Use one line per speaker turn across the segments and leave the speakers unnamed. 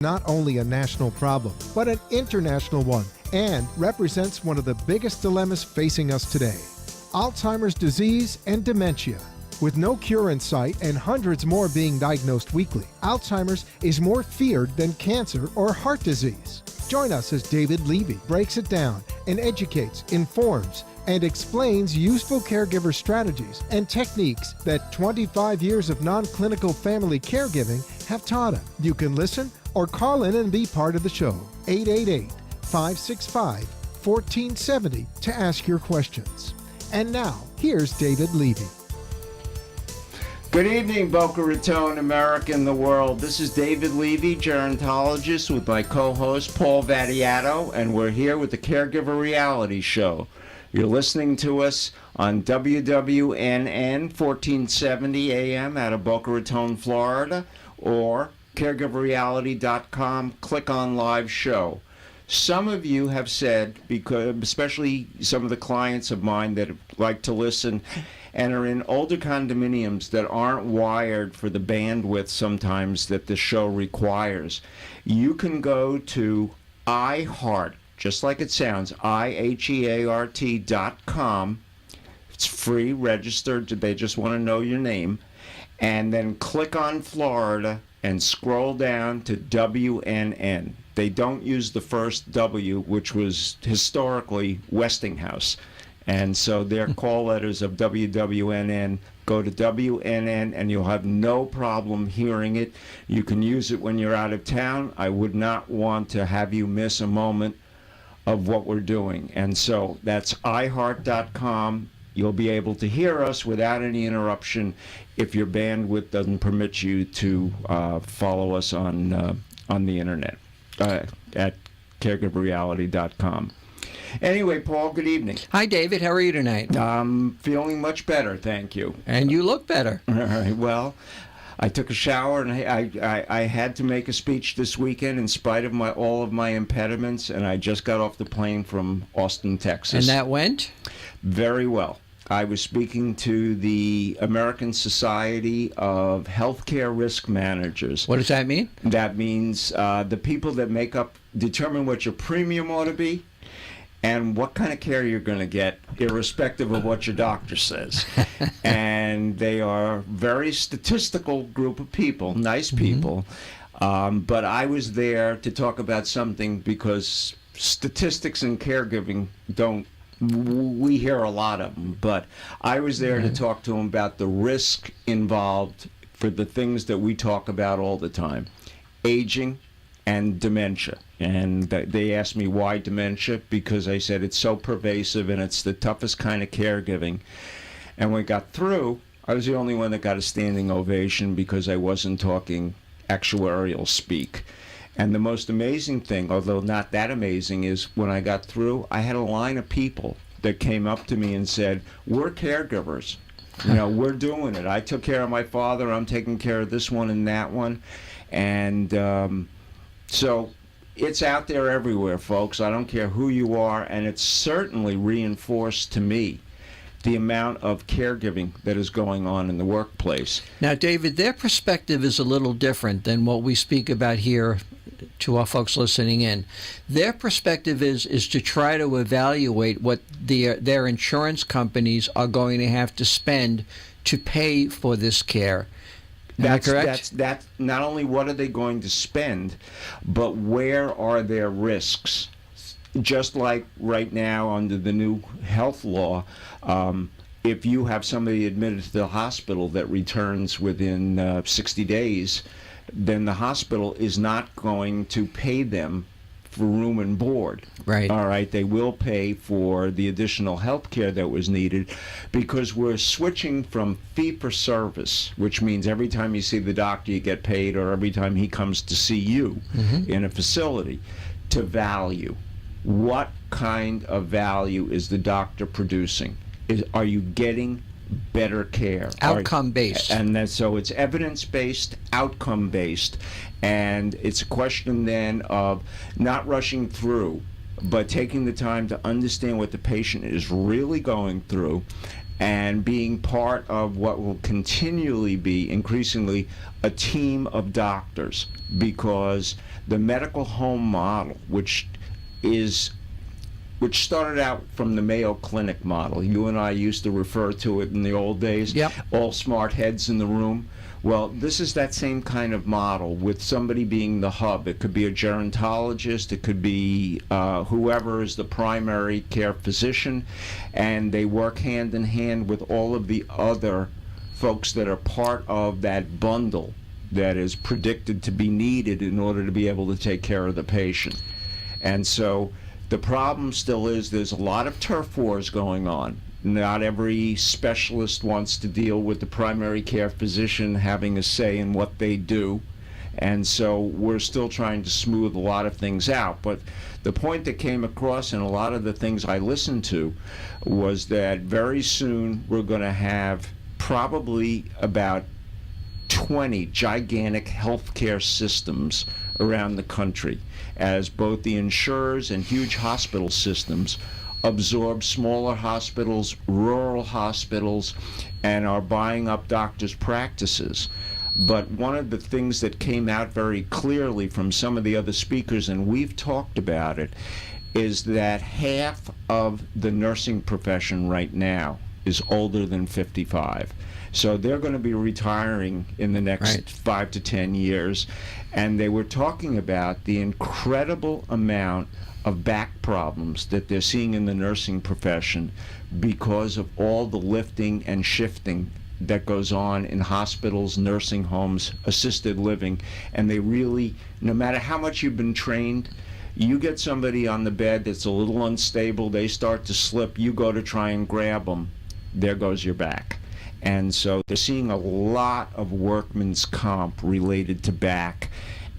Not only a national problem, but an international one, and represents one of the biggest dilemmas facing us today: Alzheimer's disease and dementia. With no cure in sight and hundreds more being diagnosed weekly, Alzheimer's is more feared than cancer or heart disease. Join us as David Levy breaks it down and educates, informs, and explains useful caregiver strategies and techniques that 25 years of non-clinical family caregiving have taught him. You can listen or call in and be part of the show. 888-565-1470 to ask your questions. And now, here's David Levy.
Good evening, Boca Raton, America, and the world. This is David Levy, gerontologist, with my co-host Paul Vattiato, and we're here with the CareGiver reality show. You're listening to us on WWNN 1470 AM out of Boca Raton, Florida, or CareGiverReality.com. Click on live show. Some of you have said, because especially some of the clients of mine that like to listen and are in older condominiums that aren't wired for the bandwidth sometimes that the show requires, you can go to iHeart, just like it sounds, IHEART.com. It's free, registered. They just want to know your name. And then click on Florida and scroll down to WNN. They don't use the first W, which was historically Westinghouse. And so their call letters of WWNN go to WNN, and you'll have no problem hearing it. You can use it when you're out of town. I would not want to have you miss a moment of what we're doing. And so that's iHeart.com. You'll be able to hear us without any interruption if your bandwidth doesn't permit you to follow us on the internet at CareGiverReality.com. Anyway, Paul, good evening.
Hi, David. How are you tonight?
I'm feeling much better, thank you.
And you look better.
All right, well, I took a shower, and I had to make a speech this weekend in spite of all of my impediments, and I just got off the plane from Austin, Texas.
And that went?
Very well. I was speaking to the American Society of Healthcare Risk Managers.
What does that mean?
That means the people that determine what your premium ought to be and what kind of care you're going to get, irrespective of what your doctor says. And they are a very statistical group of people, nice people. But I was there to talk about something because statistics and caregiving we hear a lot of them, but I was there to talk to them about the risk involved for the things that we talk about all the time: aging and dementia. And they asked me why dementia, because I said it's so pervasive and it's the toughest kind of caregiving. And when we got through, I was the only one that got a standing ovation because I wasn't talking actuarial speak. And the most amazing thing, although not that amazing, is when I got through, I had a line of people that came up to me and said, "We're caregivers. We're doing it. I took care of my father. I'm taking care of this one and that one." And so it's out there everywhere, folks. I don't care who you are. And it's certainly reinforced to me the amount of caregiving that is going on in the workplace.
Now, David, their perspective is a little different than what we speak about here to our folks listening in. Their perspective is to try to evaluate what their insurance companies are going to have to spend to pay for this care. That's correct?
That's not only what are they going to spend, but where are their risks? Just like right now under the new health law, if you have somebody admitted to the hospital that returns within 60 days, then the hospital is not going to pay them for room and board.
Right.
All right. They will pay for the additional health care that was needed, because we're switching from fee-for-service, which means every time you see the doctor you get paid, or every time he comes to see you in a facility, to value. What kind of value is the doctor producing? Are you getting better care?
Outcome-based.
And so it's evidence-based, outcome-based, and it's a question then of not rushing through, but taking the time to understand what the patient is really going through, and being part of what will continually be increasingly a team of doctors, because the medical home model, which started out from the Mayo Clinic model. You and I used to refer to it in the old days.
Yep.
All smart heads in the room. Well, this is that same kind of model, with somebody being the hub. It could be a gerontologist, it could be whoever is the primary care physician, and they work hand in hand with all of the other folks that are part of that bundle that is predicted to be needed in order to be able to take care of the patient. And so the problem still is there's a lot of turf wars going on. Not every specialist wants to deal with the primary care physician having a say in what they do. And so we're still trying to smooth a lot of things out. But the point that came across in a lot of the things I listened to was that very soon we're going to have probably about 20 gigantic healthcare systems around the country, as both the insurers and huge hospital systems absorb smaller hospitals, rural hospitals, and are buying up doctors' practices. But one of the things that came out very clearly from some of the other speakers, and we've talked about it, is that half of the nursing profession right now is older than 55. So they're going to be retiring in the next 5 to 10 years. And they were talking about the incredible amount of back problems that they're seeing in the nursing profession because of all the lifting and shifting that goes on in hospitals, nursing homes, assisted living. And they really, no matter how much you've been trained, you get somebody on the bed that's a little unstable, they start to slip, you go to try and grab them, there goes your back. And so they're seeing a lot of workman's comp related to back.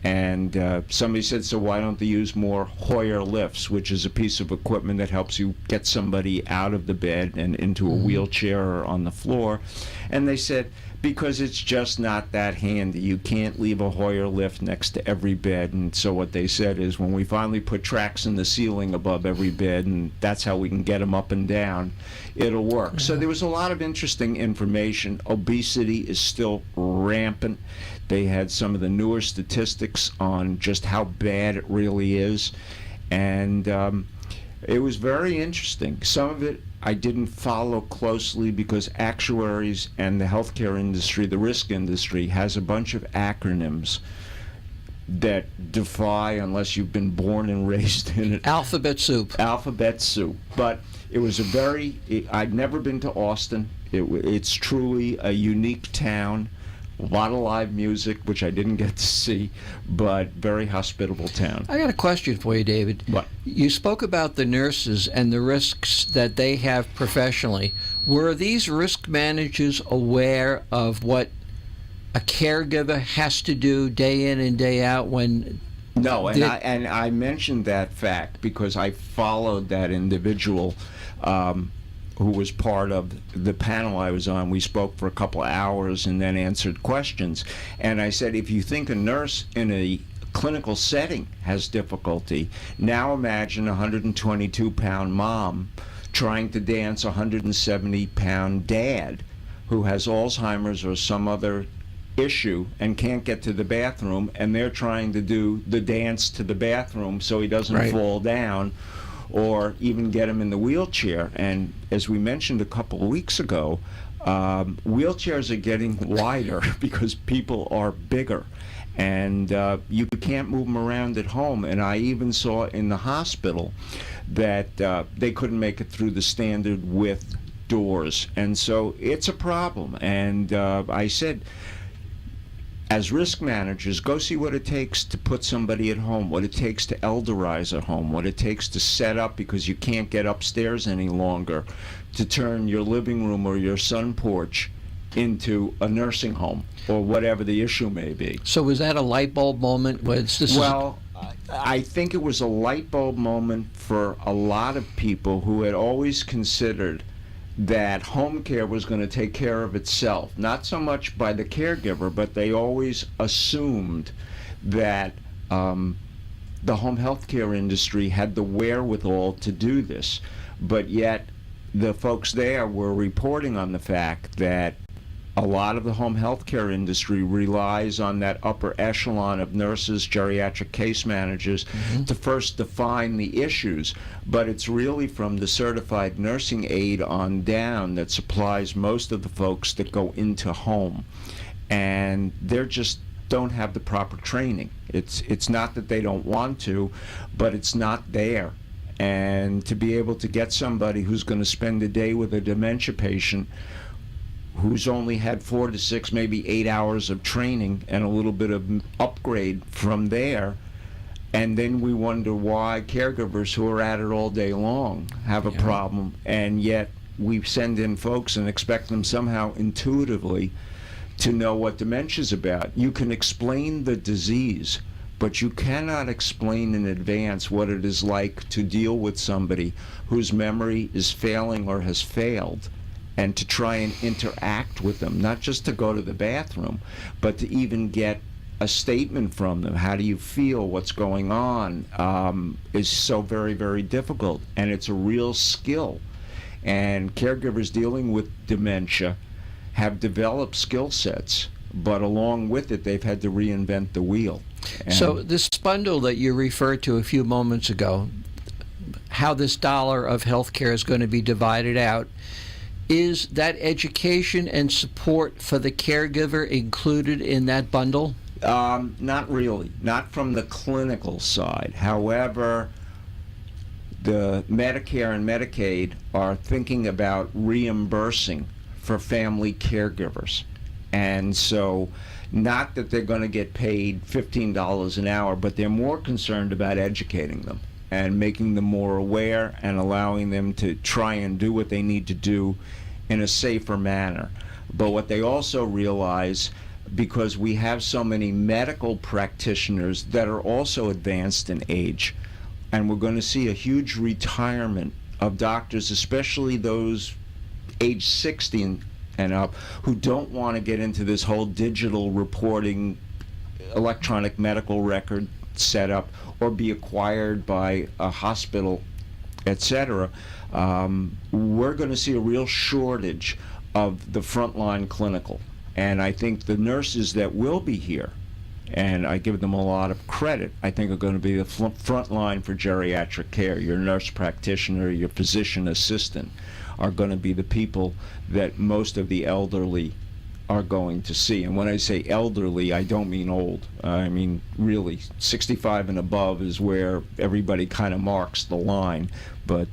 And somebody said, so why don't they use more Hoyer lifts, which is a piece of equipment that helps you get somebody out of the bed and into a wheelchair or on the floor? And they said, because it's just not that handy. You can't leave a Hoyer lift next to every bed. And so what they said is, when we finally put tracks in the ceiling above every bed, and that's how we can get them up and down, it'll work. So there was a lot of interesting information. Obesity is still rampant. They had some of the newer statistics on just how bad it really is. And it was very interesting. Some of it I didn't follow closely because actuaries and the healthcare industry, the risk industry, has a bunch of acronyms that defy, unless you've been born and raised in it.
Alphabet soup.
Alphabet soup. But it was I'd never been to Austin. It's truly a unique town. A lot of live music, which I didn't get to see, but very hospitable town.
I got a question for you, David.
What?
You spoke about the nurses and the risks that they have professionally. Were these risk managers aware of what a caregiver has to do day in and day out when...
No, and I mentioned that fact because I followed that individual who was part of the panel I was on. We spoke for a couple of hours and then answered questions. And I said, if you think a nurse in a clinical setting has difficulty, now imagine a 122-pound mom trying to dance a 170-pound dad who has Alzheimer's or some other issue and can't get to the bathroom, and they're trying to do the dance to the bathroom so he doesn't fall down, or even get him in the wheelchair. And as we mentioned a couple of weeks ago, wheelchairs are getting wider because people are bigger, and you can't move them around at home. And I even saw in the hospital that they couldn't make it through the standard width doors. And so it's a problem. And I said, as risk managers, go see what it takes to put somebody at home, what it takes to elderize a home, what it takes to set up, because you can't get upstairs any longer, to turn your living room or your sun porch into a nursing home, or whatever the issue may be.
So was that a light bulb moment?
Well, I think it was a light bulb moment for a lot of people who had always considered that home care was going to take care of itself, not so much by the caregiver, but they always assumed that the home health care industry had the wherewithal to do this. But yet the folks there were reporting on the fact that a lot of the home health care industry relies on that upper echelon of nurses, geriatric case managers, to first define the issues. But it's really from the certified nursing aide on down that supplies most of the folks that go into home. And they're just don't have the proper training. It's not that they don't want to, but it's not there. And to be able to get somebody who's going to spend a day with a dementia patient who's only had 4 to 6, maybe 8 hours of training and a little bit of upgrade from there, and then we wonder why caregivers who are at it all day long have a problem, and yet we send in folks and expect them somehow intuitively to know what dementia's about. You can explain the disease, but you cannot explain in advance what it is like to deal with somebody whose memory is failing or has failed, and to try and interact with them, not just to go to the bathroom, but to even get a statement from them. How do you feel? What's going on? Is so very, very difficult, and it's a real skill. And caregivers dealing with dementia have developed skill sets, but along with it, they've had to reinvent the wheel. And
so this bundle that you referred to a few moments ago, how this dollar of healthcare is going to be divided out, is that education and support for the caregiver included in that bundle?
Not really, not from the clinical side. However, the Medicare and Medicaid are thinking about reimbursing for family caregivers. And so, not that they're going to get paid $15 an hour, but they're more concerned about educating them and making them more aware and allowing them to try and do what they need to do in a safer manner. But what they also realize, because we have so many medical practitioners that are also advanced in age, and we're going to see a huge retirement of doctors, especially those age 60 and up, who don't want to get into this whole digital reporting, electronic medical record setup, or be acquired by a hospital, etc. We're going to see a real shortage of the frontline clinical. And I think the nurses that will be here, and I give them a lot of credit, I think are going to be the front line for geriatric care. Your nurse practitioner, your physician assistant are going to be the people that most of the elderly are going to see. And when I say elderly, I don't mean old. I mean really 65 and above is where everybody kind of marks the line. But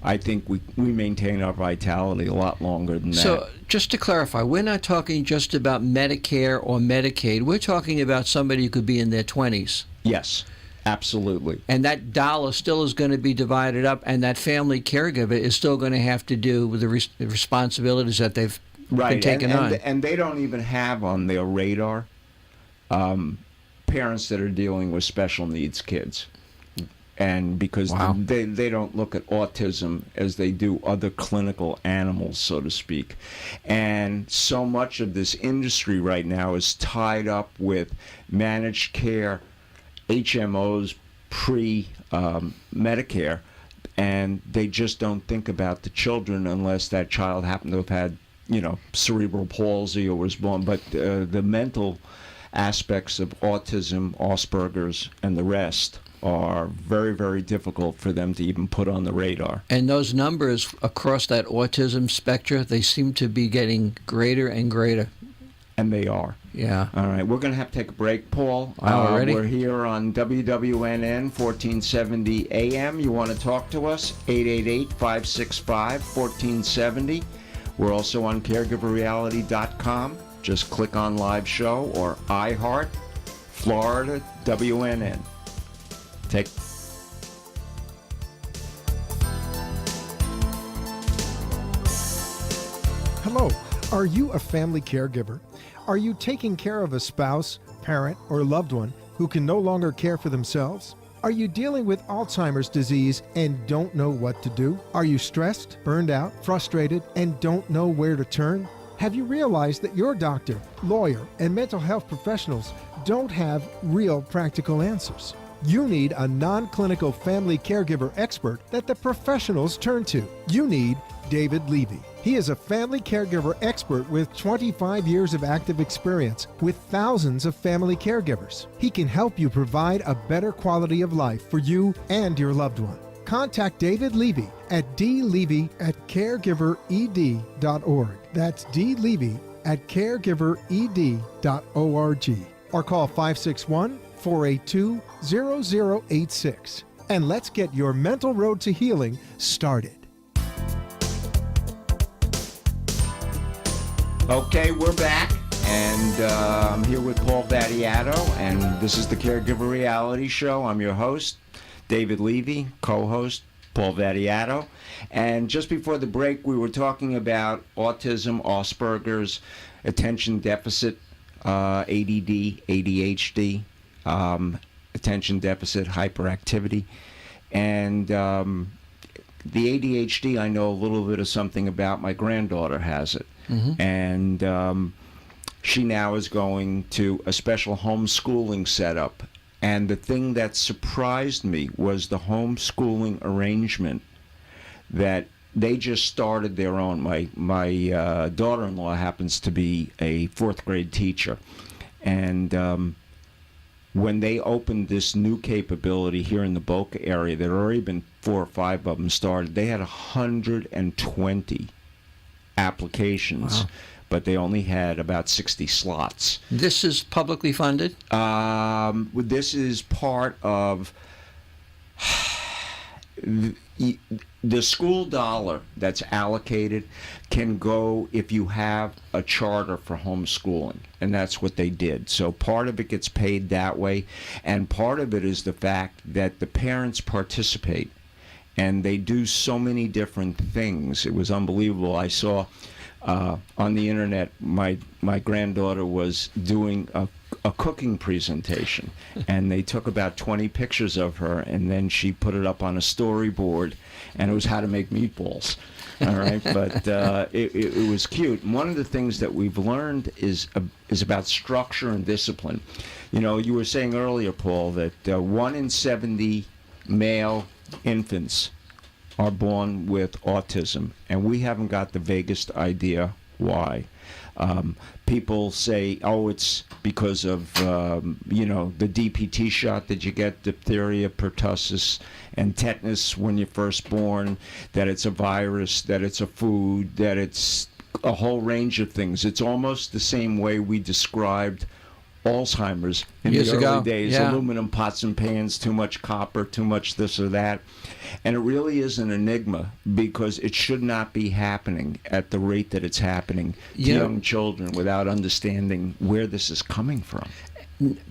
I think we maintain our vitality a lot longer than that.
So just to clarify, we're not talking just about Medicare or Medicaid. We're talking about somebody who could be in their 20s.
Yes, absolutely.
And that dollar still is going to be divided up, and that family caregiver is still going to have to do with the responsibilities that they've been taken on.
And they don't even have on their radar parents that are dealing with special needs kids. And because they don't look at autism as they do other clinical animals, so to speak. And so much of this industry right now is tied up with managed care, HMOs, pre-Medicare, and they just don't think about the children unless that child happened to have had, cerebral palsy or was born. But the mental aspects of autism, Asperger's, and the rest are very, very difficult for them to even put on the radar.
And those numbers across that autism spectrum, they seem to be getting greater and greater.
And they are.
Yeah.
All right, we're going to have to take a break, Paul.
Already?
We're here on WWNN 1470 AM. You want to talk to us? 888-565-1470. We're also on CareGiverReality.com. Just click on Live Show or iHeart, Florida, WNN. Take.
Hello, are you a family caregiver? Are you taking care of a spouse, parent, or loved one who can no longer care for themselves? Are you dealing with Alzheimer's disease and don't know what to do? Are you stressed, burned out, frustrated, and don't know where to turn? Have you realized that your doctor, lawyer, and mental health professionals don't have real practical answers? You need a non-clinical family caregiver expert that the professionals turn to. You need David Levy. He is a family caregiver expert with 25 years of active experience with thousands of family caregivers. He can help you provide a better quality of life for you and your loved one. Contact David Levy at dlevy@caregivered.org. That's dlevy@caregivered.org. Or call 561-482-0086. And let's get your mental road to healing started.
Okay, we're back, and I'm here with Paul Vattiato, and this is the Caregiver Reality Show. I'm your host, David Levy, co-host Paul Vattiato. And just before the break, we were talking about autism, Asperger's, attention deficit, ADD, ADHD, attention deficit hyperactivity, and the ADHD, I know a little bit of something about. My granddaughter has it. And she now is going to a special homeschooling setup. And the thing that surprised me was the homeschooling arrangement that they just started their own. My daughter-in-law happens to be a fourth grade teacher. And when they opened this new capability here in the Boca area, there had already been 4 or 5 of them started. They had 120 applications.
Wow.
But they only had about 60 slots.
This is publicly funded?
This is part of the school dollar that's allocated can go if you have a charter for homeschooling, and that's what they did. So part of it gets paid that way, and part of it is the fact that the parents participate, and they do so many different things. It was unbelievable. I saw on the internet, my granddaughter was doing a cooking presentation, and they took about 20 pictures of her, and then she put it up on a storyboard, and it was how to make meatballs. All right, but it was cute. And one of the things that we've learned is about structure and discipline. You know, you were saying earlier, Paul, that 1 in 70 male infants are born with autism, and we haven't got the vaguest idea why. People say, oh, it's because of, the DPT shot that you get, diphtheria, pertussis, and tetanus when you're first born, that it's a virus, that it's a food, that it's a whole range of things. It's almost the same way we described Alzheimer's in
Years
the early
ago.
days.
Yeah.
Aluminum pots and pans, too much copper, too much this or that. And it really is an enigma because it should not be happening at the rate that it's happening to young children without understanding where this is coming from.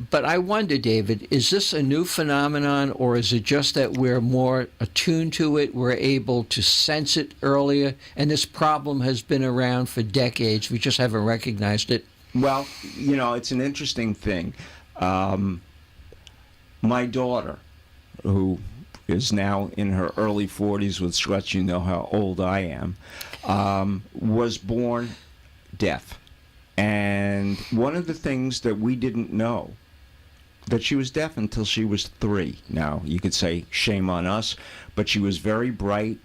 But I wonder, David, is this a new phenomenon, or is it just that we're more attuned to it, we're able to sense it earlier, and this problem has been around for decades, we just haven't recognized it?
Well, it's an interesting thing. My daughter, who is now in her early 40s, which lets you know how old I am, was born deaf. And one of the things that we didn't know, that she was deaf until she was 3. Now, you could say shame on us, but she was very bright.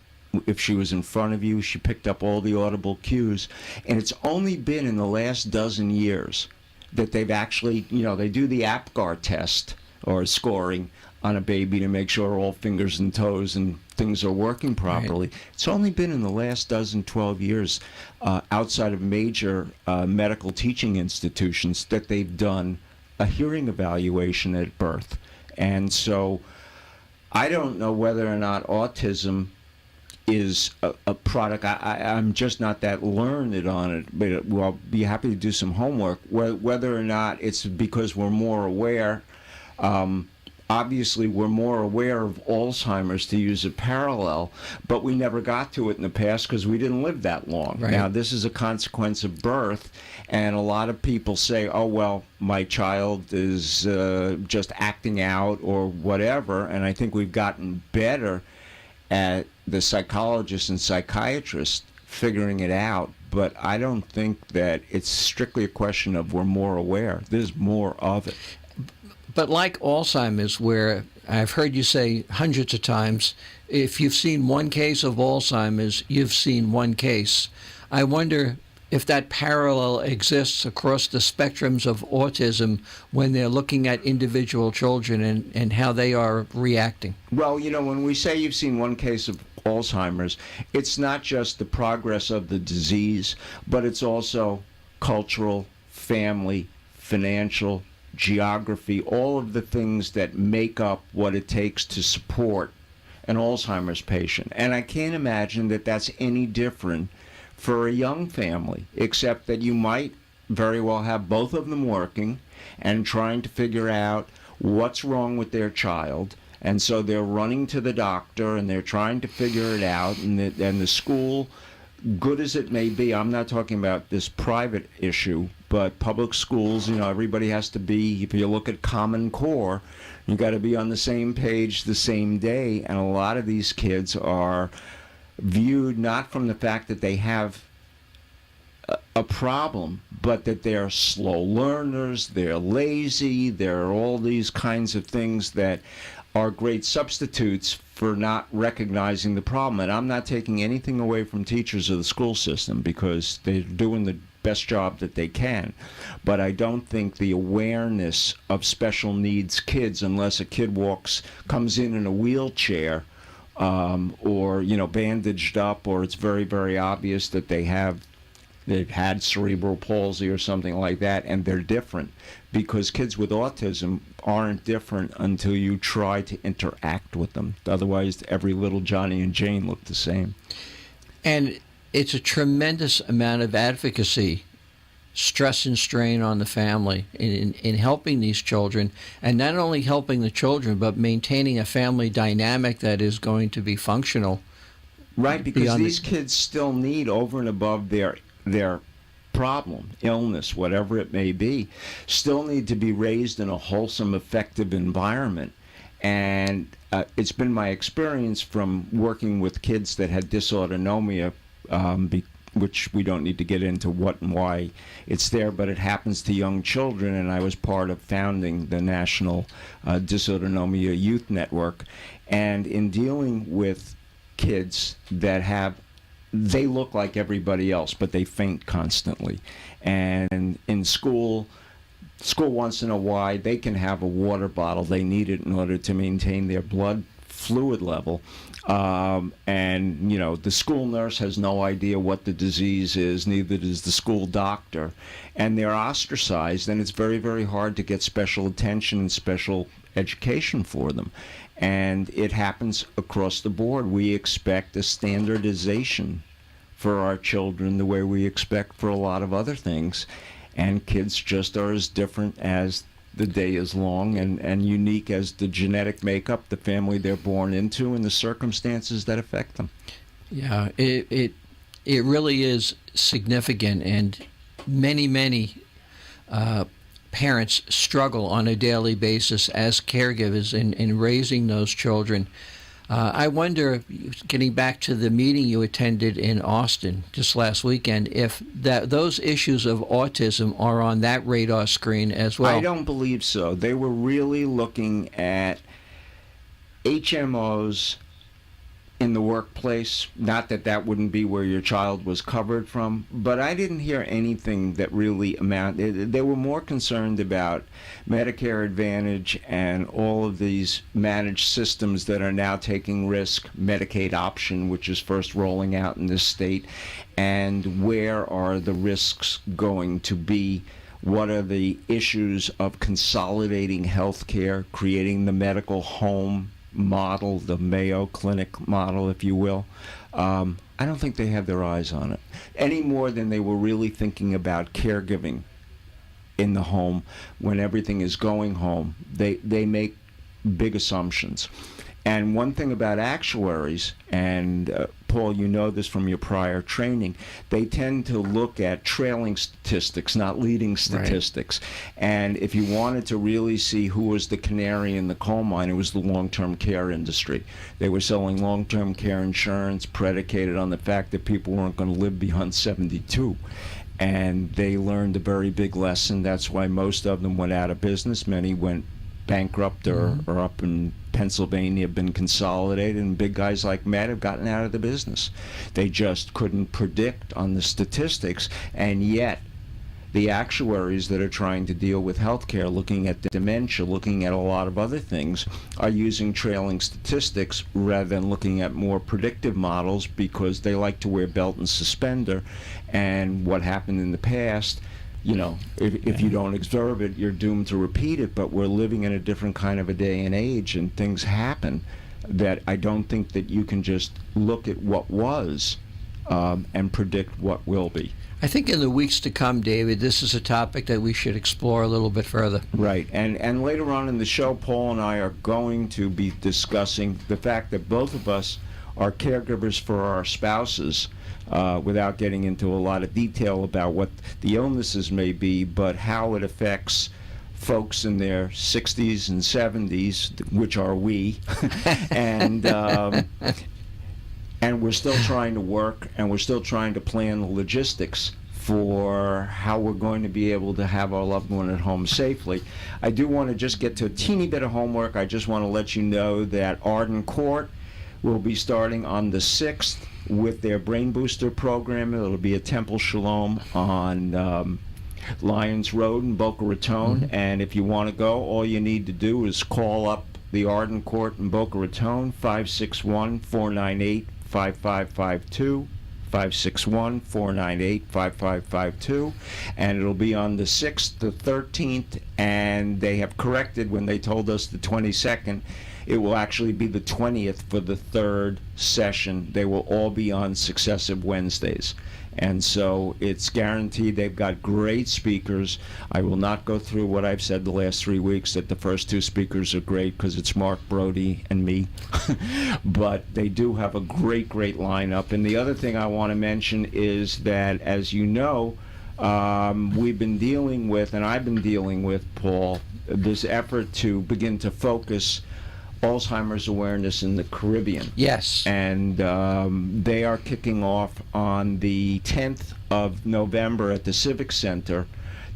If she was in front of you, she picked up all the audible cues. And it's only been in the last dozen years that they've actually, they do the APGAR test or scoring on a baby to make sure all fingers and toes and things are working properly. Right. It's only been in the last 12 years outside of major medical teaching institutions that they've done a hearing evaluation at birth. And so I don't know whether or not autism is a product. I'm just not that learned on it, but I'll be happy to do some homework. Whether or not it's because we're more aware. Obviously, we're more aware of Alzheimer's, to use a parallel, but we never got to it in the past because we didn't live that long.
Right.
Now, this is a consequence of birth, and a lot of people say, oh, well, my child is just acting out or whatever, and I think we've gotten better at the psychologists and psychiatrists figuring it out, but I don't think that it's strictly a question of we're more aware. There's more of it.
But like Alzheimer's, where I've heard you say hundreds of times, if you've seen one case of Alzheimer's, you've seen one case. I wonder if that parallel exists across the spectrums of autism when they're looking at individual children and how they are reacting.
Well, when we say you've seen one case of Alzheimer's, it's not just the progress of the disease, but it's also cultural, family, financial, geography, all of the things that make up what it takes to support an Alzheimer's patient. And I can't imagine that that's any different for a young family, except that you might very well have both of them working and trying to figure out what's wrong with their child. And so they're running to the doctor and they're trying to figure it out. And the school, good as it may be, I'm not talking about this private issue, but public schools, everybody has to be, if you look at Common Core, you got to be on the same page the same day. And a lot of these kids are viewed not from the fact that they have a problem, but that they're slow learners, they're lazy, there are all these kinds of things that are great substitutes for not recognizing the problem. And I'm not taking anything away from teachers of the school system because they're doing the best job that they can. But I don't think the awareness of special needs kids, unless a kid comes in a wheelchair, or bandaged up, or it's very, very obvious that they've had cerebral palsy or something like that, and they're different, because kids with autism aren't different until you try to interact with them. Otherwise, every little Johnny and Jane look the same.
And it's a tremendous amount of advocacy, stress and strain on the family in helping these children, and not only helping the children, but maintaining a family dynamic that is going to be functional.
Right, because these kids still need, over and above their problem, illness, whatever it may be, still need to be raised in a wholesome, effective environment. And it's been my experience from working with kids that had dysautonomia, which we don't need to get into what and why it's there, but it happens to young children, and I was part of founding the National Dysautonomia Youth Network. And in dealing with kids that they look like everybody else, but they faint constantly. And in school wants to know why. They can have a water bottle. They need it in order to maintain their blood fluid level. And the school nurse has no idea what the disease is, neither does the school doctor. And they're ostracized, and it's very, very hard to get special attention and special education for them. And it happens across the board. We expect a standardization for our children the way we expect for a lot of other things. And kids just are as different as the day is long, and unique as the genetic makeup, the family they're born into, and the circumstances that affect them.
Yeah, it really is significant, and many parents struggle on a daily basis as caregivers in raising those children. I wonder, getting back to the meeting you attended in Austin just last weekend, if those issues of autism are on that radar screen as well.
I don't believe so. They were really looking at HMOs in the workplace. Not that wouldn't be where your child was covered from, but I didn't hear anything that really amounted. They were more concerned about Medicare Advantage and all of these managed systems that are now taking risk, Medicaid option, which is first rolling out in this state, and where are the risks going to be. What are the issues of consolidating health care, creating the medical home model, the Mayo Clinic model, if you will. I don't think they have their eyes on it any more than they were really thinking about caregiving in the home. When everything is going home, they make big assumptions. And one thing about actuaries, and Paul, you know this from your prior training, they tend to look at trailing statistics, not leading statistics. Right. And if you wanted to really see who was the canary in the coal mine, it was the long-term care industry. They were selling long-term care insurance predicated on the fact that people weren't going to live beyond 72. And they learned a very big lesson. That's why most of them went out of business. Many went bankrupt or up in Pennsylvania have been consolidated, and big guys like Met have gotten out of the business. They just couldn't predict on the statistics, and yet the actuaries that are trying to deal with healthcare, looking at dementia, looking at a lot of other things, are using trailing statistics rather than looking at more predictive models, because they like to wear belt and suspender. And what happened in the past, if you don't observe it, you're doomed to repeat it. But we're living in a different kind of a day and age, and things happen that I don't think that you can just look at what was and predict what will be.
I think in the weeks to come, David, this is a topic that we should explore a little bit further.
Right. And later on in the show, Paul and I are going to be discussing the fact that both of us are caregivers for our spouses, without getting into a lot of detail about what the illnesses may be, but how it affects folks in their 60s and 70s, which are we, and we're still trying to work, and we're still trying to plan the logistics for how we're going to be able to have our loved one at home safely. I do want to just get to a teeny bit of homework. I just want to let you know that Arden Court will be starting on the 6th with their Brain Booster program. It'll be at Temple Shalom on Lyons Road in Boca Raton. And if you want to go, all you need to do is call up the Arden Court in Boca Raton, 561-498-5552, 561-498-5552, and it'll be on the 6th, the 13th, and they have corrected when they told us the 22nd. It will actually be the 20th for the third session. They will all be on successive Wednesdays. And so it's guaranteed. They've got great speakers. I will not go through what I've said the last 3 weeks, that the first two speakers are great because it's Mark Brody and me. But they do have a great, great lineup. And the other thing I want to mention is that, as you know, we've been dealing with, and I've been dealing with, Paul, this effort to begin to focus Alzheimer's awareness in the Caribbean.
Yes.
And they are kicking off on the 10th of November at the Civic Center.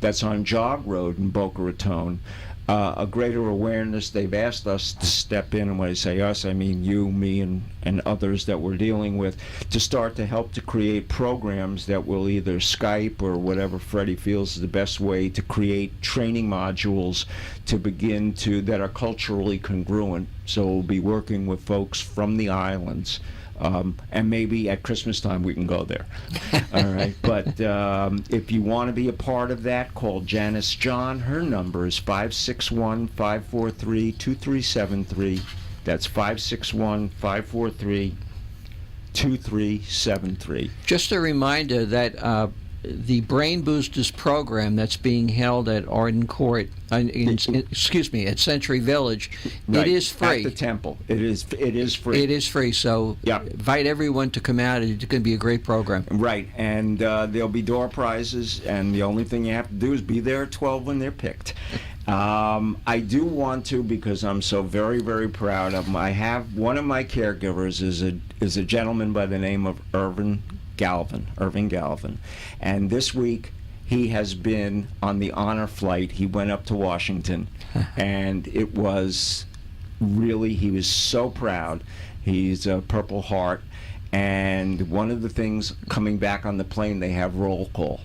That's on Jog Road in Boca Raton. A greater awareness. They've asked us to step in, and when I say us, I mean you, me, and others that we're dealing with, to start to help to create programs that will either Skype or whatever Freddie feels is the best way to create training modules to begin to, that are culturally congruent. So we'll be working with folks from the islands. And maybe at Christmas time we can go there. All right. But if you want to be a part of that, call Janice John. Her number is 561-543-2373. That's 561-543-2373.
Just a reminder that the Brain Boosters program that's being held at Arden Court, at Century Village,
Right.
It is free.
At the temple. It is free.
It is free, so invite everyone to come out. It's going to be a great program.
Right, and there'll be door prizes, and the only thing you have to do is be there at 12 when they're picked. I do want to, because I'm so very, very proud of them. I have one of my caregivers is a gentleman by the name of Irvin Galvin, and this week he has been on the honor flight. He went up to Washington, and it was really, he was so proud. He's a Purple Heart, and one of the things coming back on the plane, they have roll call,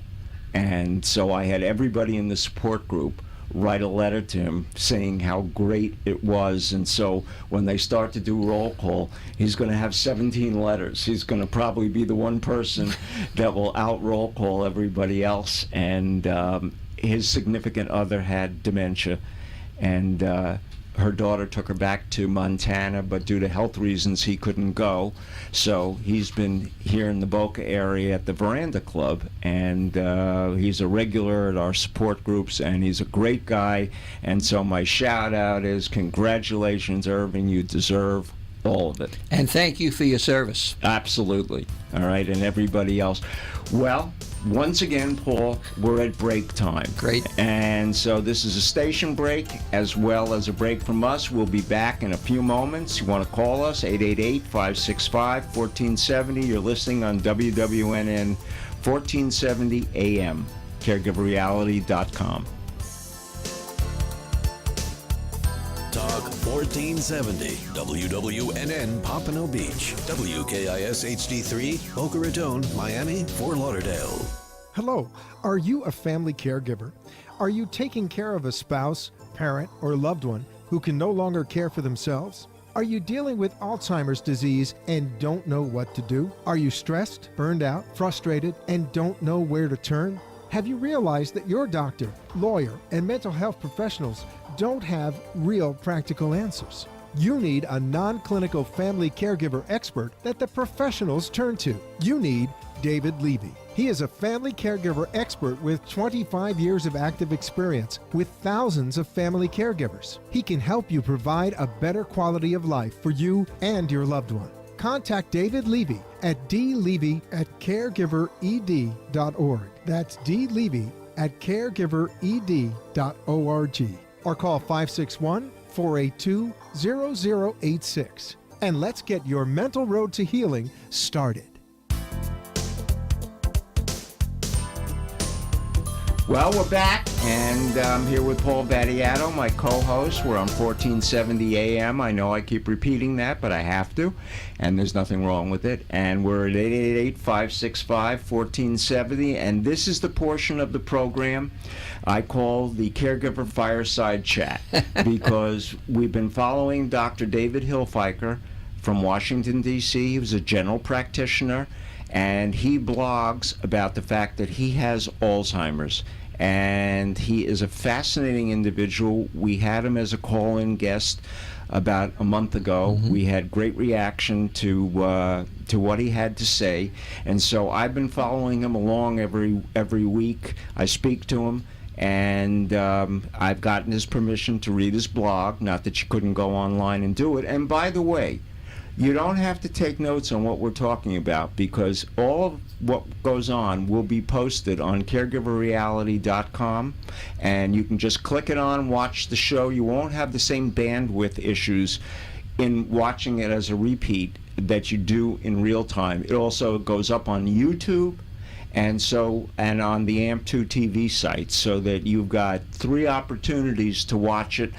and so I had everybody in the support group write a letter to him saying how great it was. And so when they start to do roll call, he's going to have 17 letters. He's going to probably be the one person that will out roll call everybody else. And his significant other had dementia, and her daughter took her back to Montana, but due to health reasons he couldn't go. So he's been here in the Boca area at the Veranda Club, and he's a regular at our support groups, and he's a great guy. And so my shout out is, congratulations, Irving, you deserve all of it.
And thank you for your service.
Absolutely. All right, and everybody else. Well, once again, Paul, we're at break time.
Great.
And so this is a station break as well as a break from us. We'll be back in a few moments. You want to call us, 888-565-1470. You're listening on WWNN 1470 AM, caregiverreality.com.
1470 WWNN Pompano Beach, WKIS HD3 Boca Raton, Miami, Fort Lauderdale.
Hello, are you a family caregiver? Are you taking care of a spouse, parent, or loved one who can no longer care for themselves? Are you dealing with Alzheimer's disease and don't know what to do? Are you stressed, burned out, frustrated, and don't know where to turn? Have you realized that your doctor, lawyer, and mental health professionals don't have real practical answers? You need a non-clinical family caregiver expert that the professionals turn to. You need David Levy. He is a family caregiver expert with 25 years of active experience with thousands of family caregivers. He can help you provide a better quality of life for you and your loved one. Contact David Levy at dlevy@caregivered.org. That's dlevy@caregivered.org. Or call 561-482-0086. And let's get your mental road to healing started.
Well, we're back, and I'm here with Paul Vattiato, my co-host. We're on 1470 AM. I know I keep repeating that, but I have to, and there's nothing wrong with it. And we're at 888-565-1470, and this is the portion of the program I call the Caregiver Fireside Chat, because we've been following Dr. David Hilfiker from Washington, D.C. He was a general practitioner, and he blogs about the fact that he has Alzheimer's, and he is a fascinating individual. We had him as a call-in guest about a month ago. We had great reaction to what he had to say, and so I've been following him along every week. I speak to him, and I've gotten his permission to read his blog. Not that you couldn't go online and do it. And by the way, you don't have to take notes on what we're talking about, because all of what goes on will be posted on caregiverreality.com, and you can just click it on, watch the show. You won't have the same bandwidth issues in watching it as a repeat that you do in real time. It also goes up on YouTube and on the AMP2 TV site, so that you've got 3 opportunities to watch it.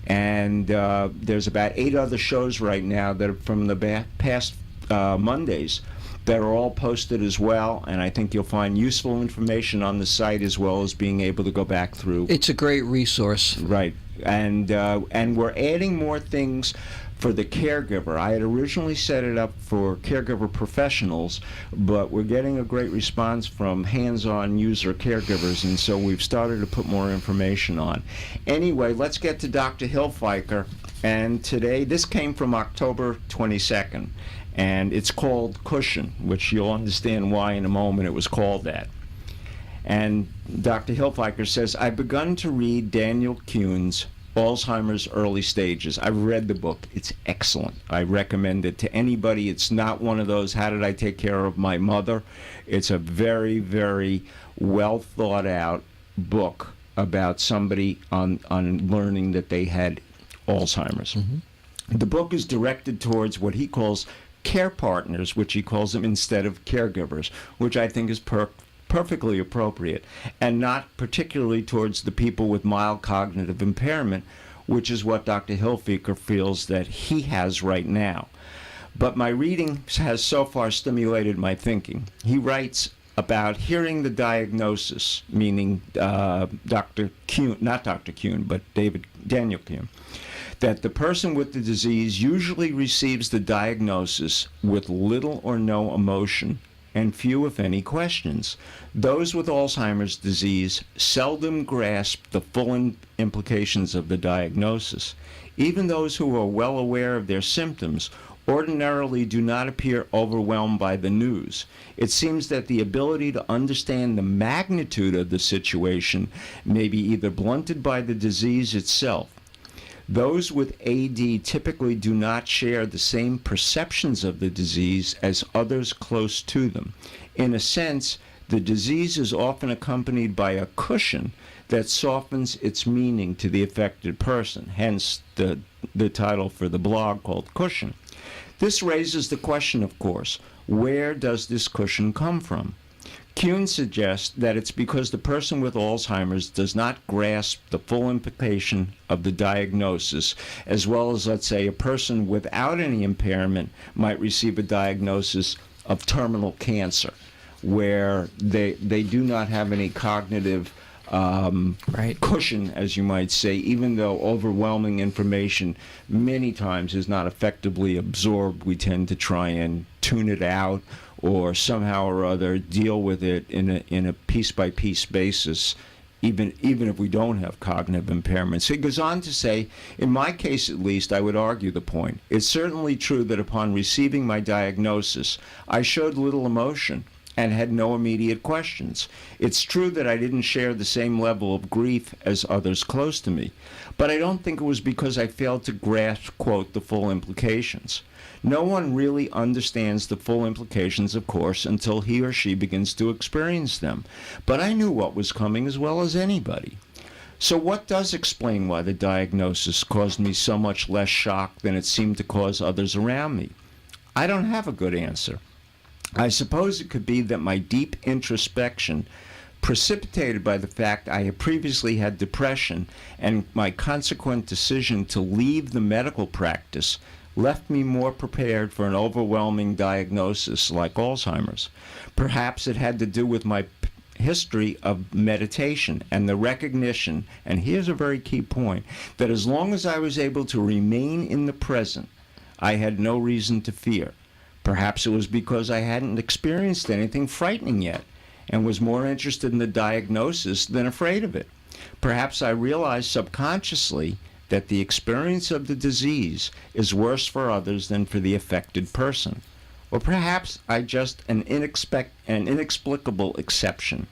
And there's about 8 other shows right now that are from the past Mondays that are all posted as well, and I think you'll find useful information on the site, as well as being able to go back through.
It's a great resource.
Right, and we're adding more things for the caregiver. I had originally set it up for caregiver professionals, but we're getting a great response from hands-on user caregivers, and so we've started to put more information on. Anyway, let's get to Dr. Hilfiker, and today, this came from October 22nd, and it's called Cushion, which you'll understand why in a moment it was called that. And Dr. Hilfiker says, I've begun to read Daniel Kuhn's Alzheimer's Early Stages. I've read the book. It's excellent. I recommend it to anybody. It's not one of those, how did I take care of my mother? It's a very, very well thought out book about somebody on learning that they had Alzheimer's. The book is directed towards what he calls care partners, which he calls them instead of caregivers, which I think is perfectly appropriate, and not particularly towards the people with mild cognitive impairment, which is what Dr. Hilfiker feels that he has right now. But my reading has so far stimulated my thinking. He writes about hearing the diagnosis, meaning Dr. Kuhn, not Dr. Kuhn, but Daniel Kuhn, that the person with the disease usually receives the diagnosis with little or no emotion and few, if any, questions. Those with Alzheimer's disease seldom grasp the full implications of the diagnosis. Even those who are well aware of their symptoms ordinarily do not appear overwhelmed by the news. It seems that the ability to understand the magnitude of the situation may be either blunted by the disease itself. Those with AD typically do not share the same perceptions of the disease as others close to them. In a sense, the disease is often accompanied by a cushion that softens its meaning to the affected person, hence the title for the blog called Cushion. This raises the question, of course, where does this cushion come from? Kuhn suggests that it's because the person with Alzheimer's does not grasp the full implication of the diagnosis, as well as, let's say, a person without any impairment might receive a diagnosis of terminal cancer, where they do not have any cognitive cushion, as you might say, even though overwhelming information many times is not effectively absorbed. We tend to try and tune it out or somehow or other deal with it in a piece-by-piece basis, even if we don't have cognitive impairment. So he goes on to say, in my case at least, I would argue the point. It's certainly true that upon receiving my diagnosis, I showed little emotion and had no immediate questions. It's true that I didn't share the same level of grief as others close to me, but I don't think it was because I failed to grasp, quote, the full implications. No one really understands the full implications, of course, until he or she begins to experience them. But I knew what was coming as well as anybody. So what does explain why the diagnosis caused me so much less shock than it seemed to cause others around me? I don't have a good answer. I suppose it could be that my deep introspection, precipitated by the fact I had previously had depression and my consequent decision to leave the medical practice, left me more prepared for an overwhelming diagnosis like Alzheimer's. Perhaps it had to do with my history of meditation and the recognition, and here's a very key point, that as long as I was able to remain in the present, I had no reason to fear. Perhaps it was because I hadn't experienced anything frightening yet and was more interested in the diagnosis than afraid of it. Perhaps I realized subconsciously that the experience of the disease is worse for others than for the affected person. Or perhaps I just an inexplicable exception.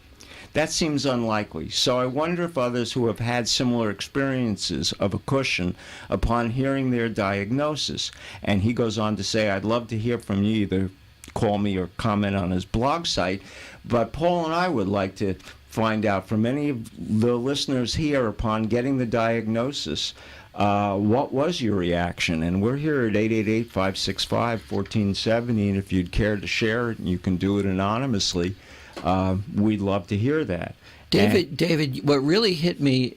That seems unlikely, so I wonder if others who have had similar experiences of a cushion upon hearing their diagnosis. And he goes on to say, I'd love to hear from you, either call me or comment on his blog site, but Paul and I would like to find out from any of the listeners here upon getting the diagnosis, what was your reaction? And we're here at 888-565-1470, and if you'd care to share it, you can do it anonymously. We'd love to hear that.
David, what really hit me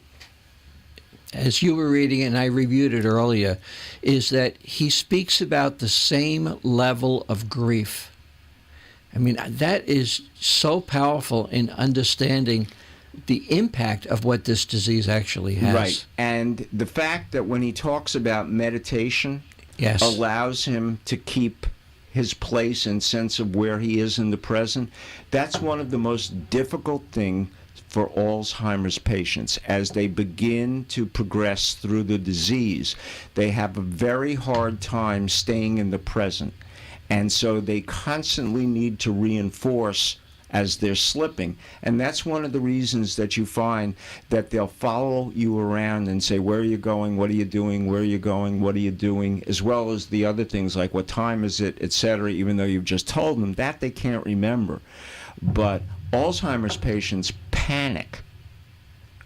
as you were reading it, and I reviewed it earlier, is that he speaks about the same level of grief. I mean, that is so powerful in understanding the impact of what this disease actually has.
Right. And the fact that when he talks about meditation,
yes,
allows him to keep his place and sense of where he is in the present, that's one of the most difficult things for Alzheimer's patients. As they begin to progress through the disease, they have a very hard time staying in the present. And so they constantly need to reinforce as they're slipping. And that's one of the reasons that you find that they'll follow you around and say, where are you going? What are you doing? Where are you going? What are you doing? As well as the other things like what time is it, etc., even though you've just told them that they can't remember. But Alzheimer's patients panic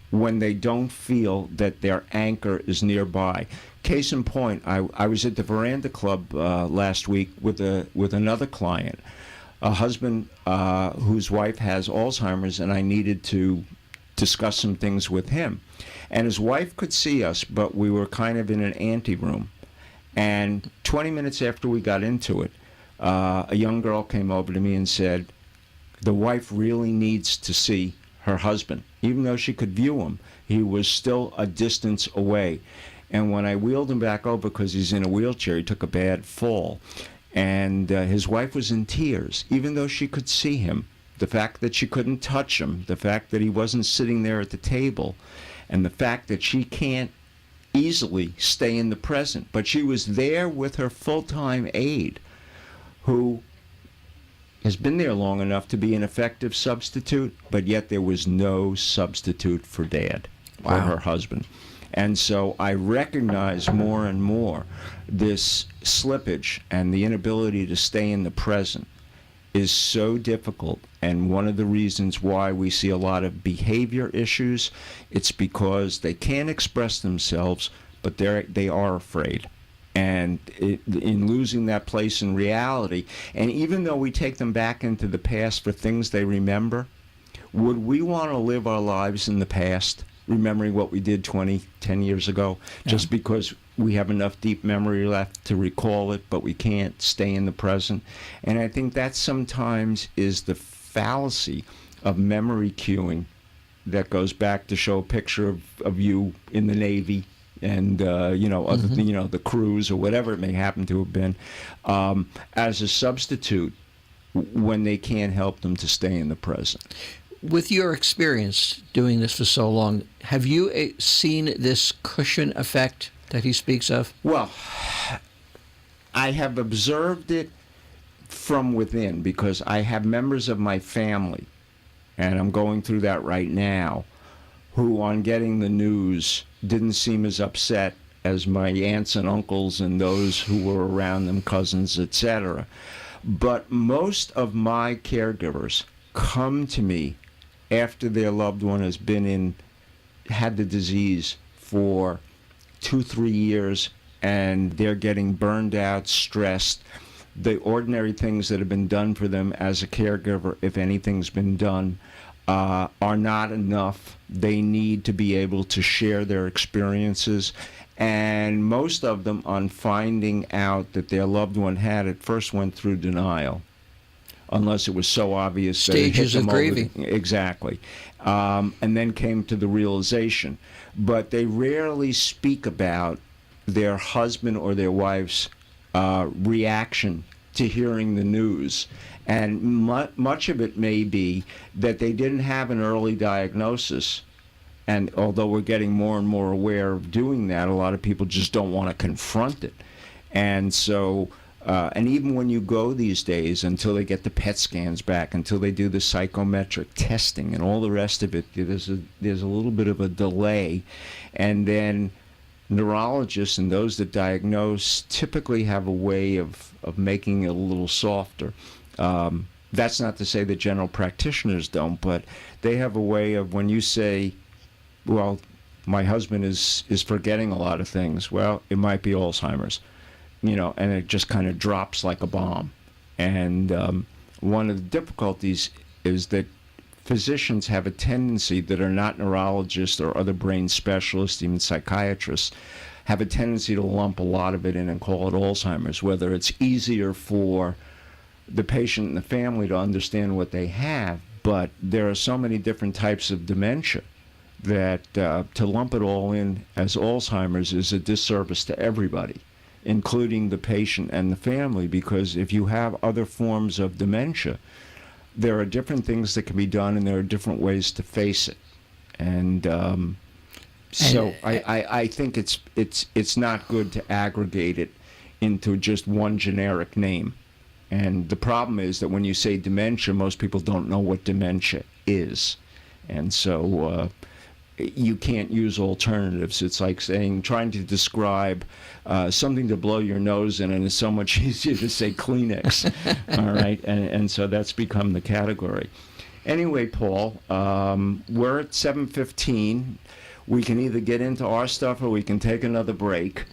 when they don't feel that their anchor is nearby. Case in point, I was at the Veranda Club last week with another client, a husband whose wife has Alzheimer's, and I needed to discuss some things with him. And his wife could see us, but we were kind of in an anteroom. And 20 minutes after we got into it, a young girl came over to me and said, the wife really needs to see her husband. Even though she could view him, he was still a distance away. And when I wheeled him back over, because he's in a wheelchair, he took a bad fall. And his wife was in tears, even though she could see him. The fact that she couldn't touch him, the fact that he wasn't sitting there at the table, and the fact that she can't easily stay in the present. But she was there with her full-time aide, who has been there long enough to be an effective substitute, but yet there was no substitute for Dad, for her husband. And so I recognize more and more this slippage and the inability to stay in the present is so difficult. And one of the reasons why we see a lot of behavior issues, it's because they can't express themselves, but they are afraid. And in losing that place in reality, and even though we take them back into the past for things they remember, would we want to live our lives in the past, remembering what we did 10 years ago, just because we have enough deep memory left to recall it, but we can't stay in the present? And I think that sometimes is the fallacy of memory cueing that goes back to show a picture of you in the Navy and the cruise or whatever it may happen to have been, as a substitute when they can't help them to stay in the present.
With your experience doing this for so long, have you seen this cushion effect that he speaks of?
Well, I have observed it from within because I have members of my family, and I'm going through that right now, who on getting the news didn't seem as upset as my aunts and uncles and those who were around them, cousins, etc. But most of my caregivers come to me after their loved one has had the disease for 2-3 years, and they're getting burned out, stressed. The ordinary things that have been done for them as a caregiver, if anything's been done, are not enough. They need to be able to share their experiences. And most of them, on finding out that their loved one had it, first went through denial, unless it was so obvious.
Stages of grieving.
Exactly. And then came to the realization. But they rarely speak about their husband or their wife's reaction to hearing the news. And much of it may be that they didn't have an early diagnosis. And although we're getting more and more aware of doing that, a lot of people just don't want to confront it. And so, and even when you go these days, until they get the PET scans back, until they do the psychometric testing and all the rest of it, there's a little bit of a delay. And then neurologists and those that diagnose typically have a way of making it a little softer. That's not to say that general practitioners don't, but they have a way of, when you say, well, my husband is forgetting a lot of things, well, it might be Alzheimer's, and it just kind of drops like a bomb. And one of the difficulties is that physicians have a tendency, that are not neurologists or other brain specialists, even psychiatrists, have a tendency to lump a lot of it in and call it Alzheimer's, whether it's easier for the patient and the family to understand what they have. But there are so many different types of dementia that to lump it all in as Alzheimer's is a disservice to everybody, including the patient and the family, because if you have other forms of dementia, there are different things that can be done, and there are different ways to face it. And I think it's not good to aggregate it into just one generic name. And the problem is that when you say dementia, most people don't know what dementia is. And so you can't use alternatives. It's like trying to describe something to blow your nose in, and it's so much easier to say Kleenex. All right, and so that's become the category. Anyway, Paul, we're at 7:15. We can either get into our stuff or we can take another break.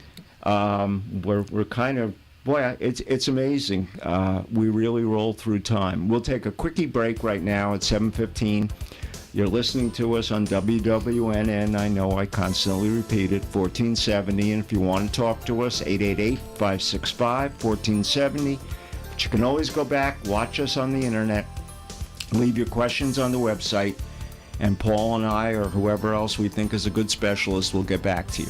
We're kind of, boy, it's amazing. We really roll through time. We'll take a quickie break right now at 7:15. You're listening to us on WWNN. I know I constantly repeat it, 1470. And if you want to talk to us, 888-565-1470. But you can always go back, watch us on the internet, leave your questions on the website, and Paul and I, or whoever else we think is a good specialist, will get back to you.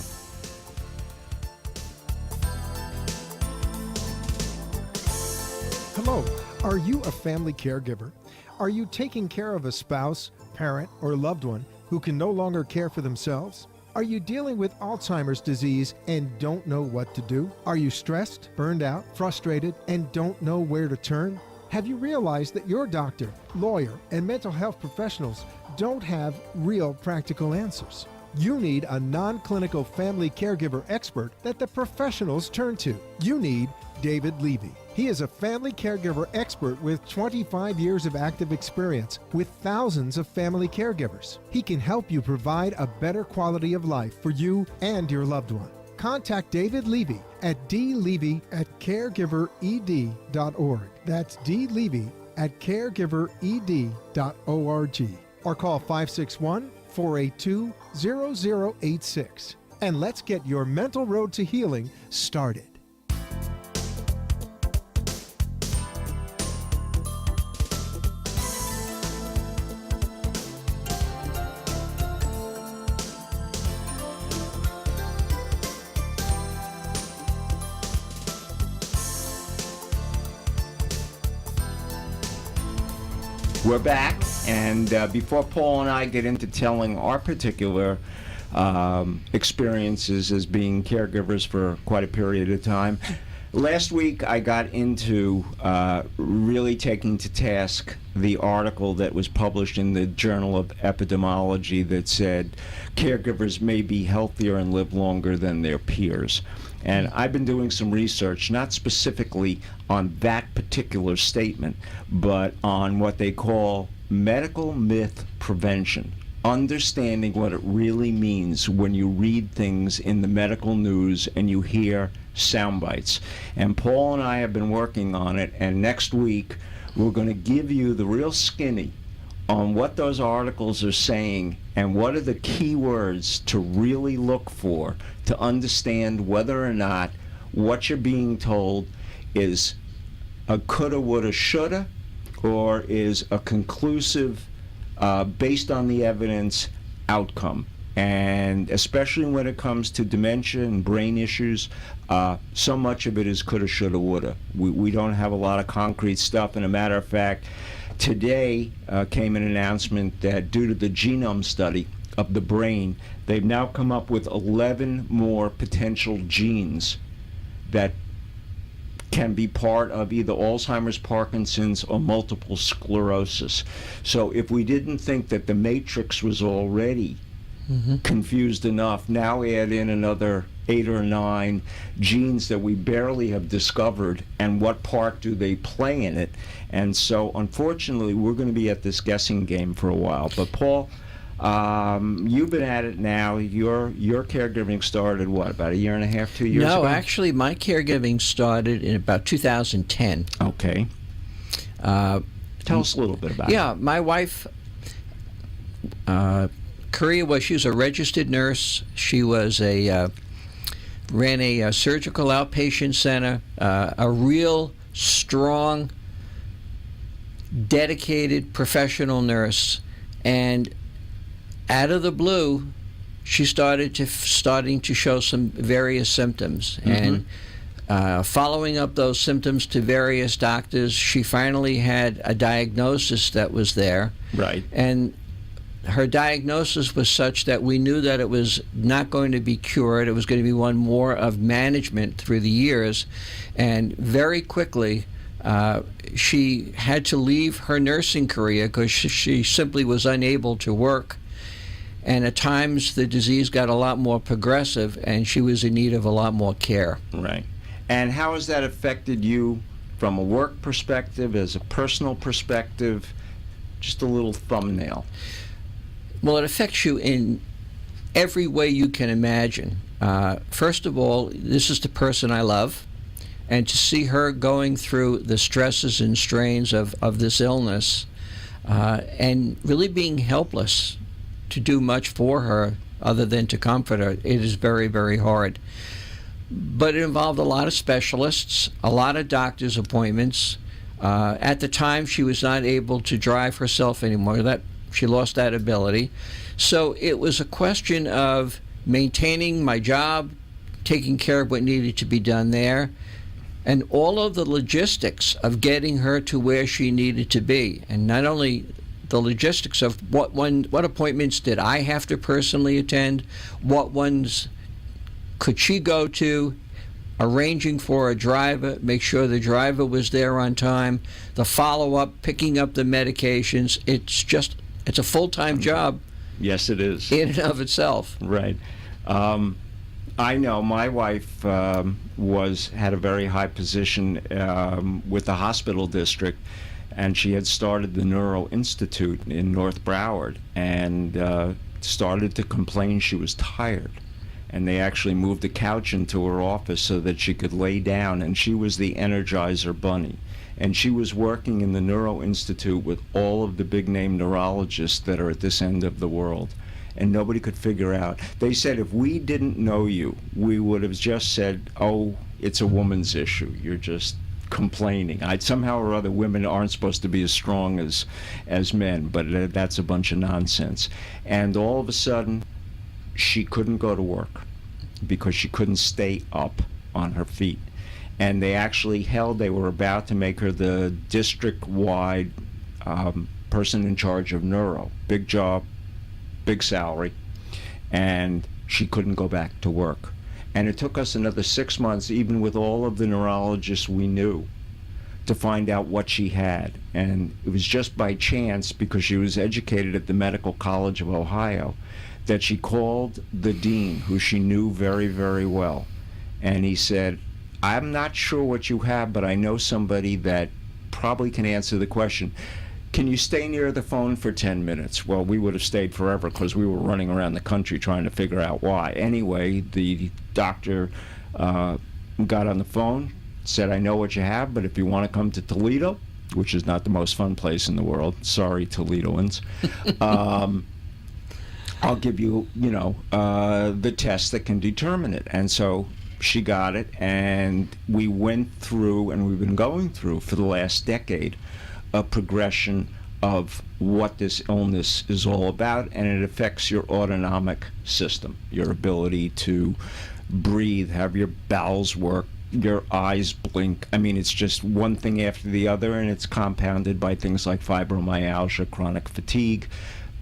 Hello, are you a family caregiver? Are you taking care of a spouse, parent, or loved one who can no longer care for themselves? Are you dealing with Alzheimer's disease and don't know what to do? Are you stressed, burned out, frustrated, and don't know where to turn? Have you realized that your doctor, lawyer, and mental health professionals don't have real practical answers? You need a non-clinical family caregiver expert that the professionals turn to. You need David Levy. He is a family caregiver expert with 25 years of active experience with thousands of family caregivers. He can help you provide a better quality of life for you and your loved one. Contact David Levy at dlevy@caregivered.org. That's dlevy@caregivered.org. Or call 561-482-0086. And let's get your mental road to healing started.
We're back, and before Paul and I get into telling our particular experiences as being caregivers for quite a period of time, last week I got into really taking to task the article that was published in the Journal of Epidemiology that said caregivers may be healthier and live longer than their peers. And I've been doing some research, not specifically on that particular statement, but on what they call medical myth prevention, understanding what it really means when you read things in the medical news and you hear sound bites. And Paul and I have been working on it, and next week we're going to give you the real skinny on what those articles are saying and what are the key words to really look for to understand whether or not what you're being told is a coulda, woulda, shoulda, or is a conclusive, based on the evidence, outcome. And especially when it comes to dementia and brain issues, so much of it is coulda, shoulda, woulda. We don't have a lot of concrete stuff, and a matter of fact, today came an announcement that due to the genome study of the brain, they've now come up with 11 more potential genes that can be part of either Alzheimer's, Parkinson's, or multiple sclerosis. So if we didn't think that the matrix was already confused enough, now add in another 8 or 9 genes that we barely have discovered, and what part do they play in it. And so unfortunately we're going to be at this guessing game for a while. But Paul, you've been at it now. Your caregiving started what, about a year and a half, 2 years ago?
No, actually my caregiving started in about 2010.
Okay. Tell us a little bit about it.
Yeah, my wife, Korea, she was a registered nurse. She was ran a surgical outpatient center, a real strong, dedicated professional nurse. And out of the blue, she starting to show some various symptoms. And following up those symptoms to various doctors, she finally had a diagnosis that was there.
Right.
And her diagnosis was such that we knew that it was not going to be cured. It was going to be one more of management through the years. And very quickly, she had to leave her nursing career because she simply was unable to work. And at times, the disease got a lot more progressive, and she was in need of a lot more care.
Right. And how has that affected you from a work perspective, as a personal perspective? Just a little thumbnail.
Well, it affects you in every way you can imagine. First of all, this is the person I love, and to see her going through the stresses and strains of this illness and really being helpless to do much for her other than to comfort her, it is very, very hard. But it involved a lot of specialists, a lot of doctor's appointments. At the time, she was not able to drive herself anymore. She lost that ability. So it was a question of maintaining my job, taking care of what needed to be done there, and all of the logistics of getting her to where she needed to be. And not only the logistics of what appointments did I have to personally attend, what ones could she go to, arranging for a driver, make sure the driver was there on time, the follow-up, picking up the medications. It's a full-time job.
Yes, it is.
In and of itself.
Right. I know my wife had a very high position with the hospital district, and she had started the Neuro Institute in North Broward, and started to complain she was tired. and they actually moved a couch into her office so that she could lay down, and she was the Energizer Bunny. And she was working in the Neuro Institute with all of the big-name neurologists that are at this end of the world, and nobody could figure out. They said if we didn't know you, we would have just said, oh, it's a woman's issue. You're just complaining. Somehow or other, women aren't supposed to be as strong as men, but that's a bunch of nonsense. And all of a sudden, she couldn't go to work because she couldn't stay up on her feet. And they actually they were about to make her the district-wide person in charge of neuro. Big job, big salary, and she couldn't go back to work. And it took us another 6 months, even with all of the neurologists we knew, to find out what she had. And it was just by chance, because she was educated at the Medical College of Ohio, that she called the dean, who she knew very, very well. And he said, I'm not sure what you have, but I know somebody that probably can answer the question. Can you stay near the phone for 10 minutes? Well, we would have stayed forever because we were running around the country trying to figure out why. Anyway, the doctor got on the phone, said, I know what you have, but if you want to come to Toledo, which is not the most fun place in the world, sorry, Toledoans, I'll give you, the test that can determine it. And so she got it, and we went through, and we've been going through for the last decade, a progression of what this illness is all about, and it affects your autonomic system, your ability to breathe, have your bowels work, your eyes blink. I mean, it's just one thing after the other, and it's compounded by things like fibromyalgia, chronic fatigue,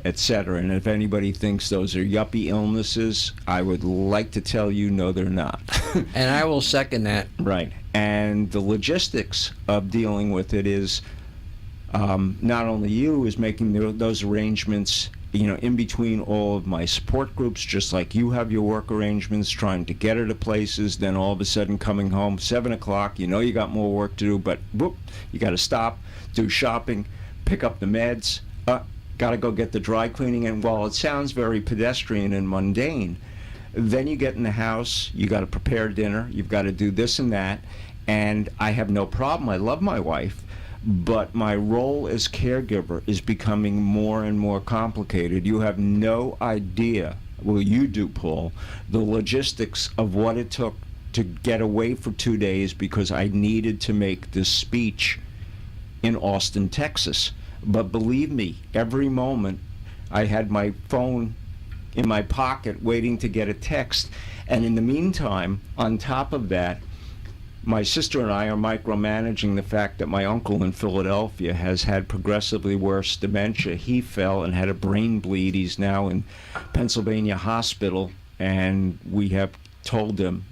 etc. And if anybody thinks those are yuppie illnesses, I would like to tell you, no, they're not.
And I will second that.
Right. And the logistics of dealing with it is not only you is making those arrangements, in between all of my support groups, just like you have your work arrangements, trying to get her to places, then all of a sudden coming home, 7 o'clock, you got more work to do, but whoop, you got to stop, do shopping, pick up the meds, got to go get the dry cleaning. And while it sounds very pedestrian and mundane, then you get in the house, you got to prepare dinner, you've got to do this and that, and I have no problem. I love my wife, but my role as caregiver is becoming more and more complicated. You have no idea, well, you do, Paul, the logistics of what it took to get away for 2 days because I needed to make this speech in Austin, Texas. But believe me, every moment I had my phone in my pocket waiting to get a text. And in the meantime, on top of that, my sister and I are micromanaging the fact that my uncle in Philadelphia has had progressively worse dementia. He fell and had a brain bleed. He's now in Pennsylvania hospital, and we have told him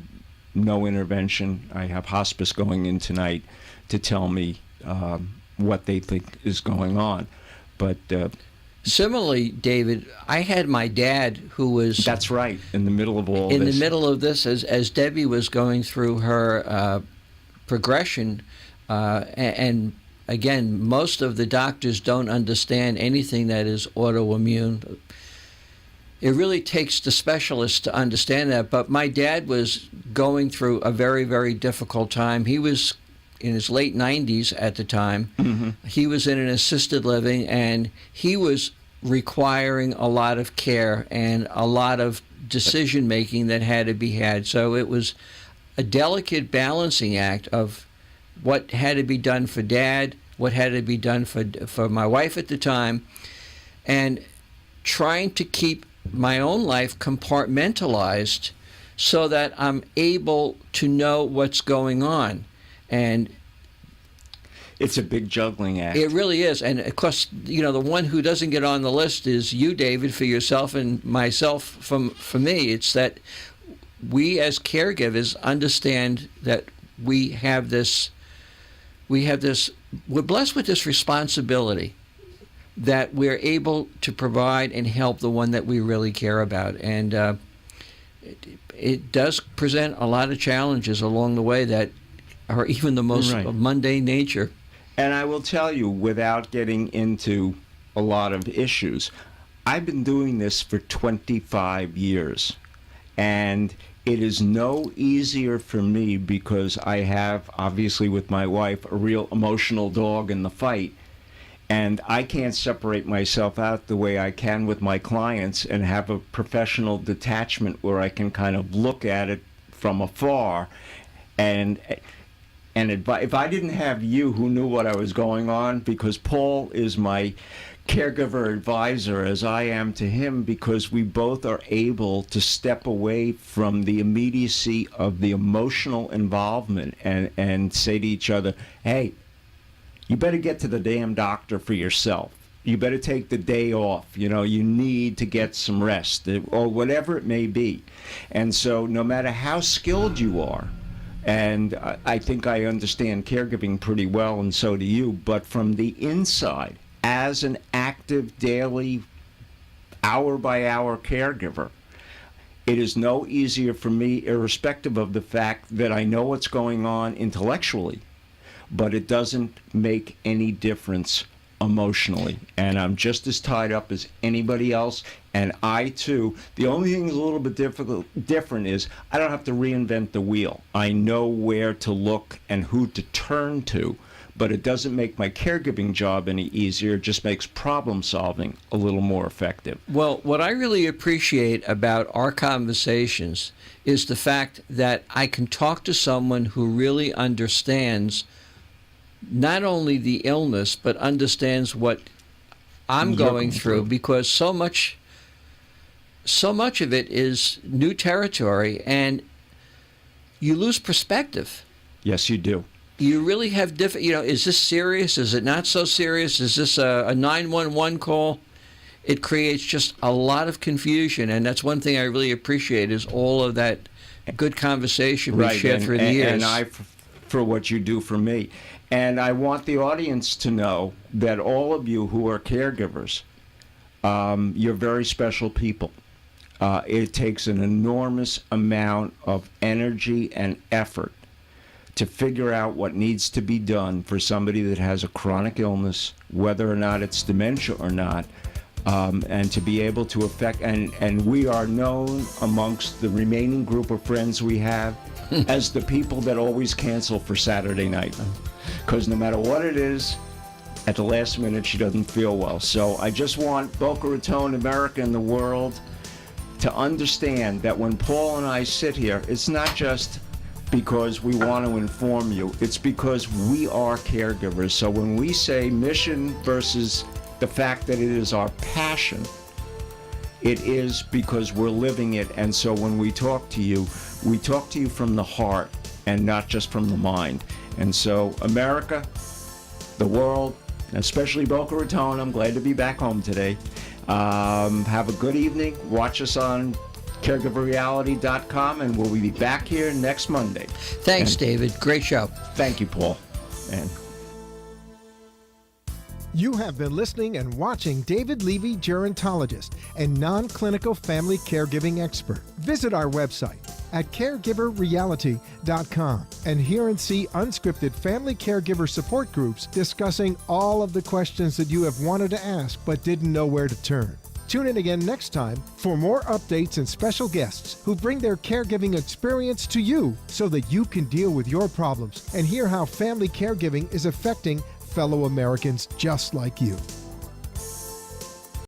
no intervention. I have hospice going in tonight to tell me what they think is going on. But
similarly, David, I had my dad who was...
That's right, in the middle of all this.
In the middle of this, as Debbie was going through her progression, and again, most of the doctors don't understand anything that is autoimmune. It really takes the specialists to understand that, but my dad was going through a very, very difficult time. He was in his late 90s at the time. Mm-hmm. He was in an assisted living, and he was requiring a lot of care and a lot of decision making that had to be had. So it was a delicate balancing act of what had to be done for Dad, what had to be done for my wife at the time, and trying to keep my own life compartmentalized so that I'm able to know what's going on. And
it's a big juggling act.
It really is. And of course, the one who doesn't get on the list is you, David, for yourself, and myself for me. It's that we as caregivers understand that we're blessed with this responsibility that we're able to provide and help the one that we really care about. And it does present a lot of challenges along the way that are even the most mundane nature.
And I will tell you, without getting into a lot of issues, I've been doing this for 25 years. And it is no easier for me because I have, obviously with my wife, a real emotional dog in the fight. And I can't separate myself out the way I can with my clients and have a professional detachment where I can kind of look at it from afar. And if I didn't have you who knew what I was going on, because Paul is my caregiver advisor as I am to him, because we both are able to step away from the immediacy of the emotional involvement and say to each other, hey, you better get to the damn doctor for yourself. You better take the day off. You know, you need to get some rest, or whatever it may be. And so no matter how skilled you are, and I think I understand caregiving pretty well, and so do you, but from the inside, as an active daily hour-by-hour caregiver, it is no easier for me, irrespective of the fact that I know what's going on intellectually, but it doesn't make any difference emotionally. And I'm just as tied up as anybody else. And I, too, the only thing that's a little bit different is I don't have to reinvent the wheel. I know where to look and who to turn to. But it doesn't make my caregiving job any easier. It just makes problem solving a little more effective.
Well, what I really appreciate about our conversations is the fact that I can talk to someone who really understands not only the illness, but understands what I'm going through, because so much of it is new territory, and you lose perspective.
Yes, you do.
You really have different, is this serious? Is it not so serious? Is this a 911 call? It creates just a lot of confusion, and that's one thing I really appreciate is all of that good conversation we've shared through the years.
And I, for what you do for me. And I want the audience to know that all of you who are caregivers, you're very special people. It takes an enormous amount of energy and effort to figure out what needs to be done for somebody that has a chronic illness, whether or not it's dementia or not, and to be able to affect, and we are known amongst the remaining group of friends we have as the people that always cancel for Saturday night. Because no matter what it is, at the last minute she doesn't feel well. So I just want Boca Raton, America, and the world to understand that when Paul and I sit here, it's not just because we want to inform you. It's because we are caregivers. So when we say mission versus the fact that it is our passion, it is because we're living it. And so when we talk to you from the heart and not just from the mind. And so America, the world, especially Boca Raton, I'm glad to be back home today. Have a good evening. Watch us on CareGiverReality.com, and we'll be back here next Monday.
Thanks, David. Great show.
Thank you, Paul. And
You have been listening and watching David Levy, gerontologist and non-clinical family caregiving expert. Visit our website at CareGiverReality.com and hear and see unscripted family caregiver support groups discussing all of the questions that you have wanted to ask but didn't know where to turn. Tune in again next time for more updates and special guests who bring their caregiving experience to you so that you can deal with your problems and hear how family caregiving is affecting fellow Americans just like you.